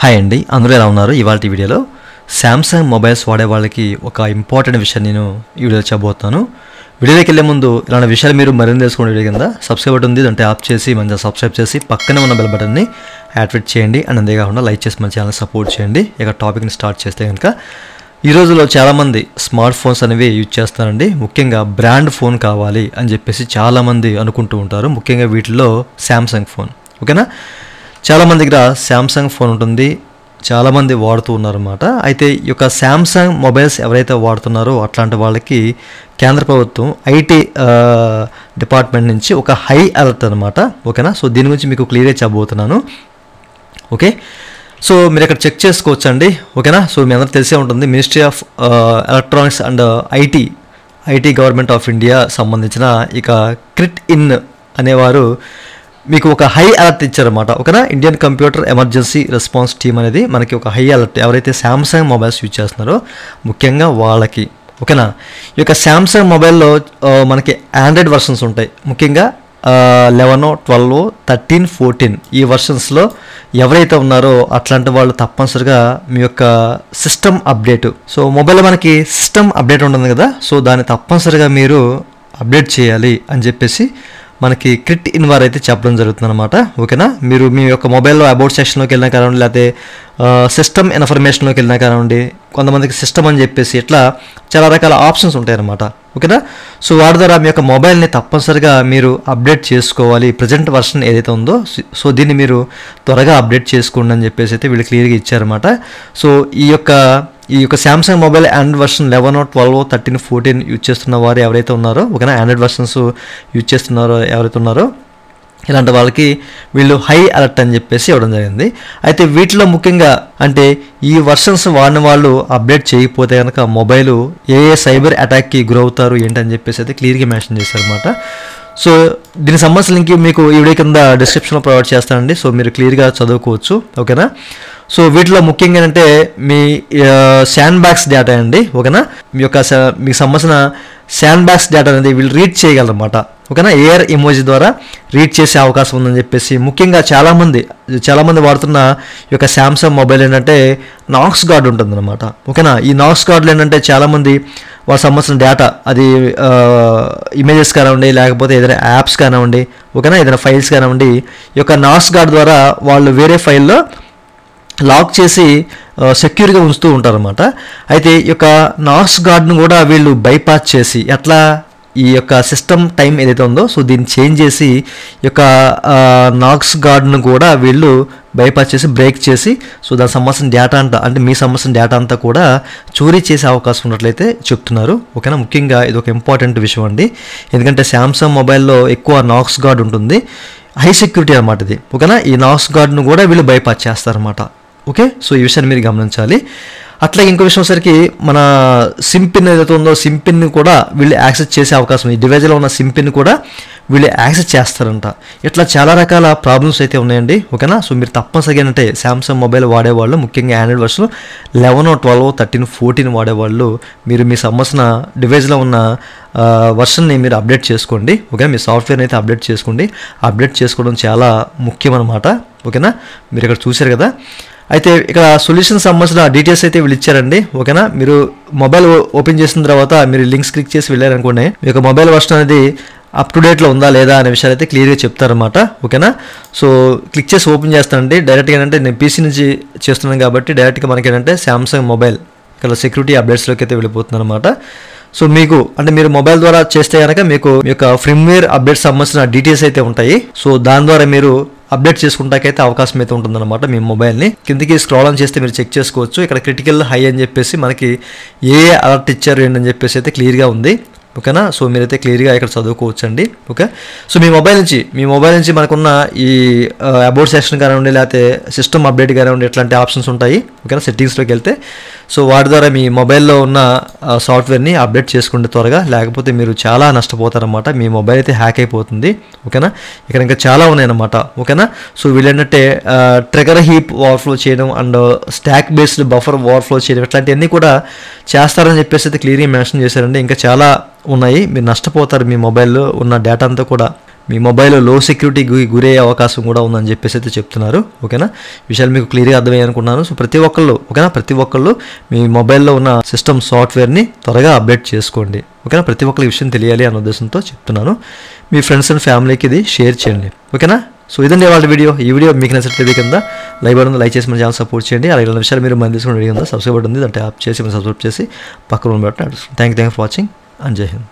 Hi అండి, అందరూ ఎలా ఉన్నారు? ఇవాల్టి వీడియోలో సామ్సంగ్ మొబైల్స్ వాడే వాళ్ళకి ఒక ఇంపార్టెంట్ విషయం నేను ఈ వీడియోలో చెప్పబోతున్నాను. వీడియోలోకి వెళ్ళే ముందు ఇలాంటి విషయాలు మీరు మరింత తెలుసుకోండి. వీడియో కింద సబ్స్క్రైబ్ బటన్ ఉంది, దాంట్లో ఆప్ చేసి మంచిగా సబ్స్క్రైబ్ చేసి పక్కనే ఉన్న బెల్ బటన్ని యాక్టివేట్ చేయండి. అండ్ అంతేకాకుండా లైక్ చేసి మన ఛానల్ సపోర్ట్ చేయండి. ఇక టాపిక్ని స్టార్ట్ చేస్తే కనుక ఈ రోజుల్లో చాలామంది స్మార్ట్ ఫోన్స్ అనేవి యూజ్ చేస్తారండి. ముఖ్యంగా బ్రాండ్ ఫోన్ కావాలి అని చెప్పేసి చాలామంది అనుకుంటూ ఉంటారు. ముఖ్యంగా వీటిల్లో శాంసంగ్ ఫోన్, ఓకేనా. చాలామంది దగ్గర శాంసంగ్ ఫోన్ ఉంటుంది, చాలామంది వాడుతూ ఉన్నారన్నమాట. అయితే ఈ యొక్క శాంసంగ్ మొబైల్స్ ఎవరైతే వాడుతున్నారో అట్లాంటి వాళ్ళకి కేంద్ర ప్రభుత్వం ఐటీ డిపార్ట్మెంట్ నుంచి ఒక హై అలర్ట్ అనమాట, ఓకేనా. సో దీని గురించి మీకు క్లియర్గా చెప్పబోతున్నాను, ఓకే. సో మీరు ఇక్కడ చెక్ చేసుకోవచ్చు అండి, ఓకేనా. సో మీ అందరూ తెలిసే ఉంటుంది, ministry of electronics and IT government of India సంబంధించిన ఇక క్రిట్ ఇన్ అనేవారు మీకు ఒక హై అలర్ట్ ఇచ్చారన్నమాట, ఓకేనా. Indian computer emergency response team అనేది మనకి ఒక హై అలర్ట్ ఎవరైతే శాంసంగ్ మొబైల్స్ యూజ్ చేస్తున్నారో ముఖ్యంగా వాళ్ళకి, ఓకేనా. ఈ యొక్క శాంసంగ్ మొబైల్లో మనకి ఆండ్రాయిడ్ వర్షన్స్ ఉంటాయి, ముఖ్యంగా 11, 12, 13, 14 ఈ వర్షన్స్లో ఎవరైతే ఉన్నారో అట్లాంటి వాళ్ళు తప్పనిసరిగా మీ యొక్క సిస్టమ్ అప్డేట్, సో మొబైల్లో మనకి సిస్టమ్ అప్డేట్ ఉంటుంది కదా, సో దాన్ని తప్పనిసరిగా మీరు అప్డేట్ చేయాలి అని చెప్పేసి మనకి క్రిట్ ఇన్ వారు అయితే చెప్పడం జరుగుతుంది అనమాట, ఓకేనా. మీరు మీ యొక్క మొబైల్లో అబౌట్ సెక్షన్లోకి వెళ్ళినా కానివ్వండి, లేకపోతే సిస్టమ్ ఇన్ఫర్మేషన్లోకి వెళ్ళినా కానివ్వండి, కొంతమందికి సిస్టమ్ అని చెప్పేసి ఇట్లా చాలా రకాల ఆప్షన్స్ ఉంటాయి అన్నమాట, ఓకేనా. సో వాటి ద్వారా మీ యొక్క మొబైల్ని తప్పనిసరిగా మీరు అప్డేట్ చేసుకోవాలి. ప్రజెంట్ వర్షన్ ఏదైతే ఉందో సో దీన్ని మీరు త్వరగా అప్డేట్ చేసుకోండి అని చెప్పేసి అయితే వీళ్ళు క్లియర్గా ఇచ్చారన్నమాట. సో ఈ యొక్క Samsung mobile Android version 11, 12, 13, 14 use చేస్తున్న వారు ఎవరైతే ఉన్నారో, ఓకేనా, ఆండ్రాయిడ్ వర్షన్స్ యూజ్ చేస్తున్నారో ఎవరైతే ఉన్నారో ఇలాంటి వాళ్ళకి వీళ్ళు హై అలర్ట్ అని చెప్పేసి ఇవ్వడం జరిగింది. అయితే వీటిలో ముఖ్యంగా అంటే ఈ వర్షన్స్ వాడిన వాళ్ళు అప్డేట్ చేయకపోతే కనుక మొబైల్ ఏ సైబర్ అటాక్కి గురవుతారు ఏంటని చెప్పేసి అయితే క్లియర్గా మెన్షన్ చేశారన్నమాట. సో దీనికి సంబంధించిన లింక్ మీకు ఈ వీడియో కింద డిస్క్రిప్షన్లో ప్రొవైడ్ చేస్తానండి, సో మీరు క్లియర్గా చదువుకోవచ్చు, ఓకేనా. సో వీటిలో ముఖ్యంగా ఏంటంటే మీ శాండ్ బాక్స్ డేటా అండి, ఓకేనా. మీకు సంబంధించిన శాండ్ బాక్స్ డేటా అనేది వీళ్ళు రీడ్ చేయగలరన్నమాట, ఓకేనా. ఏఆర్ ఇమోజీ ద్వారా రీడ్ చేసే అవకాశం ఉందని చెప్పేసి ముఖ్యంగా చాలామంది వాడుతున్న ఈ యొక్క శాంసంగ్ మొబైల్ ఏంటంటే నాక్స్ గార్డ్ ఉంటుందన్నమాట, ఓకేనా. ఈ నాక్స్ గార్డులు ఏంటంటే చాలామంది వాళ్ళకి సంబంధించిన డేటా అది ఇమేజెస్ కానివ్వండి, లేకపోతే ఏదైనా యాప్స్ కానివ్వండి, ఓకేనా, ఏదైనా ఫైల్స్ కానివ్వండి, ఈ యొక్క నాక్స్ గార్డ్ ద్వారా వాళ్ళు వేరే ఫైల్లో లాక్ చేసి సెక్యూర్గా ఉంచుతూ ఉంటారన్నమాట. అయితే ఈ యొక్క నాక్స్ గార్డ్ను కూడా వీళ్ళు బైపాస్ చేసి ఎట్లా ఈ యొక్క సిస్టమ్ టైం ఏదైతే ఉందో సో దీన్ని చేంజ్ చేసి ఈ యొక్క నాక్స్ గార్డ్ను కూడా వీళ్ళు బైపాస్ చేసి బ్రేక్ చేసి సో దానికి సంబంధించిన డేటా అంటే మీ సంబంధించిన డేటా అంతా కూడా చోరీ చేసే అవకాశం ఉన్నట్లయితే చెప్తున్నారు, ఓకేనా. ముఖ్యంగా ఇది ఒక ఇంపార్టెంట్ విషయం అండి, ఎందుకంటే శాంసంగ్ మొబైల్లో ఎక్కువ నాక్స్ గార్డ్ ఉంటుంది, హై సెక్యూరిటీ అనమాట ఇది, ఓకేనా. ఈ నాక్స్ గార్డ్ను కూడా వీళ్ళు బైపాస్ చేస్తారన్నమాట, ఓకే. సో ఈ విషయాన్ని మీరు గమనించాలి. అట్లా ఇంకో విషయం వచ్చేసరికి మన సిమ్ పిన్ ఏదైతే ఉందో సిమ్ పిన్ని కూడా వీళ్ళు యాక్సెస్ చేసే అవకాశం, ఈ డివైజ్లో ఉన్న సిమ్ పిన్ కూడా వీళ్ళు యాక్సెస్ చేస్తారంట. ఇట్లా చాలా రకాల ప్రాబ్లమ్స్ అయితే ఉన్నాయండి, ఓకేనా. సో మీరు తప్పనిసరిగా ఏంటంటే శాంసంగ్ మొబైల్ వాడేవాళ్ళు ముఖ్యంగా ఆండ్రాయిడ్ వర్షన్ 11, 12, 13, 14 వాడేవాళ్ళు మీరు మీ సంబంధించిన డివైజ్లో ఉన్న వర్షన్ని మీరు అప్డేట్ చేసుకోండి, ఓకే. మీ సాఫ్ట్వేర్ని అయితే అప్డేట్ చేసుకోండి. అప్డేట్ చేసుకోవడం చాలా ముఖ్యం అన్నమాట, ఓకేనా. మీరు ఇక్కడ చూశారు కదా. అయితే ఇక్కడ సొల్యూషన్ సంబంధించిన డీటెయిల్స్ అయితే వీళ్ళు ఇచ్చారండి, ఓకేనా. మీరు మొబైల్ ఓపెన్ చేసిన తర్వాత మీరు లింక్స్ క్లిక్ చేసి వెళ్ళారనుకోండి, మీ యొక్క మొబైల్ వర్షన్ అనేది అప్ టు డేట్లో ఉందా లేదా అనే విషయాలు అయితే క్లియర్గా చెప్తారన్నమాట, ఓకేనా. సో క్లిక్ చేసి ఓపెన్ చేస్తానండి. డైరెక్ట్గా ఏంటంటే నేను పీసీ నుంచి చేస్తున్నాను కాబట్టి డైరెక్ట్గా మనకి ఏంటంటే శాంసంగ్ మొబైల్ ఇక్కడ సెక్యూరిటీ అప్డేట్స్లోకి అయితే వెళ్ళిపోతుంది అనమాట. సో మీకు అంటే మీరు మొబైల్ ద్వారా చేస్తే కనుక మీకు మీ యొక్క ఫ్రిమ్వేర్ అప్డేట్ సంబంధించిన డీటెయిల్స్ అయితే ఉంటాయి. సో దాని ద్వారా మీరు అప్డేట్ చేసుకుంటాకైతే అవకాశం అయితే ఉంటుందన్నమాట మీ మొబైల్ని. కిందికి స్క్రాల్ ఆన్ చేస్తే మీరు చెక్ చేసుకోవచ్చు. ఇక్కడ క్రిటికల్ హై అని చెప్పేసి మనకి ఏ అలర్ట్ ఇచ్చారు ఏంటని చెప్పేసి అయితే క్లియర్గా ఉంది, ఓకేనా. సో మీరైతే క్లియర్గా ఇక్కడ చదువుకోవచ్చు అండి, ఓకే. సో మీ మొబైల్ నుంచి మనకున్న ఈ అబౌట్ సెక్షన్ కానివ్వండి, లేకపోతే సిస్టమ్ అప్డేట్ కానివ్వండి, ఇట్లాంటి ఆప్షన్స్ ఉంటాయి, ఓకేనా. సెట్టింగ్స్లోకి వెళ్తే సో వాటి ద్వారా మీ మొబైల్లో ఉన్న సాఫ్ట్వేర్ని అప్డేట్ చేసుకోండి త్వరగా, లేకపోతే మీరు చాలా నష్టపోతారన్నమాట. మీ మొబైల్ అయితే హ్యాక్ అయిపోతుంది, ఓకేనా. ఇక్కడ ఇంకా చాలా ఉన్నాయన్నమాట, ఓకేనా. సో వీళ్ళేంటంటే ట్రిగర్ హీప్ ఓవర్ఫ్లో చేయడం and stock based buffer overflow చేయడం ఇట్లాంటివన్నీ కూడా చేస్తారని చెప్పేసి అయితే క్లియర్గా మెన్షన్ చేశారండి. ఇంకా చాలా ఉన్నాయి, మీరు నష్టపోతారు, మీ మొబైల్లో ఉన్న డేటా అంతా కూడా మీ మొబైల్ లో సెక్యూరిటీకి గురయ్యే అవకాశం కూడా ఉందని చెప్పేసి అయితే చెప్తున్నారు. ఓకేనా, విషయాలు మీకు క్లియర్గా అర్థమయ్యాయి అనుకుంటున్నాను. సో ప్రతి ఒక్కళ్ళు మీ మొబైల్లో ఉన్న సిస్టమ్ సాఫ్ట్వేర్ని త్వరగా అప్డేట్ చేసుకోండి. ఓకేనా, ప్రతి ఒక్కరికి విషయం తెలియాలి అన్న ఉద్దేశంతో చెప్తున్నాను. మీ ఫ్రెండ్స్ అండ్ ఫ్యామిలీకి ఇది షేర్ చేయండి. ఓకేనా, సో ఇదండి వాళ్ళ వీడియో. ఈ వీడియో మీకు నచ్చినట్లయితే కింద లైక్ బటన్ లైక్ చేసి మన ఛానల్ సపోర్ట్ చేయండి. అలాగే ఇలాంటి విషయాలు మీరు మన తీసుకుని వీడియో కింద సబ్స్క్రైబ్ బటన్ ఉంది, దాంట్లో ట్యాప్ చేసి మనం సబ్స్క్రైబ్ చేసి పక్కన బటన్ నడుస్తుంది. Thank you for watching and జై హింద్.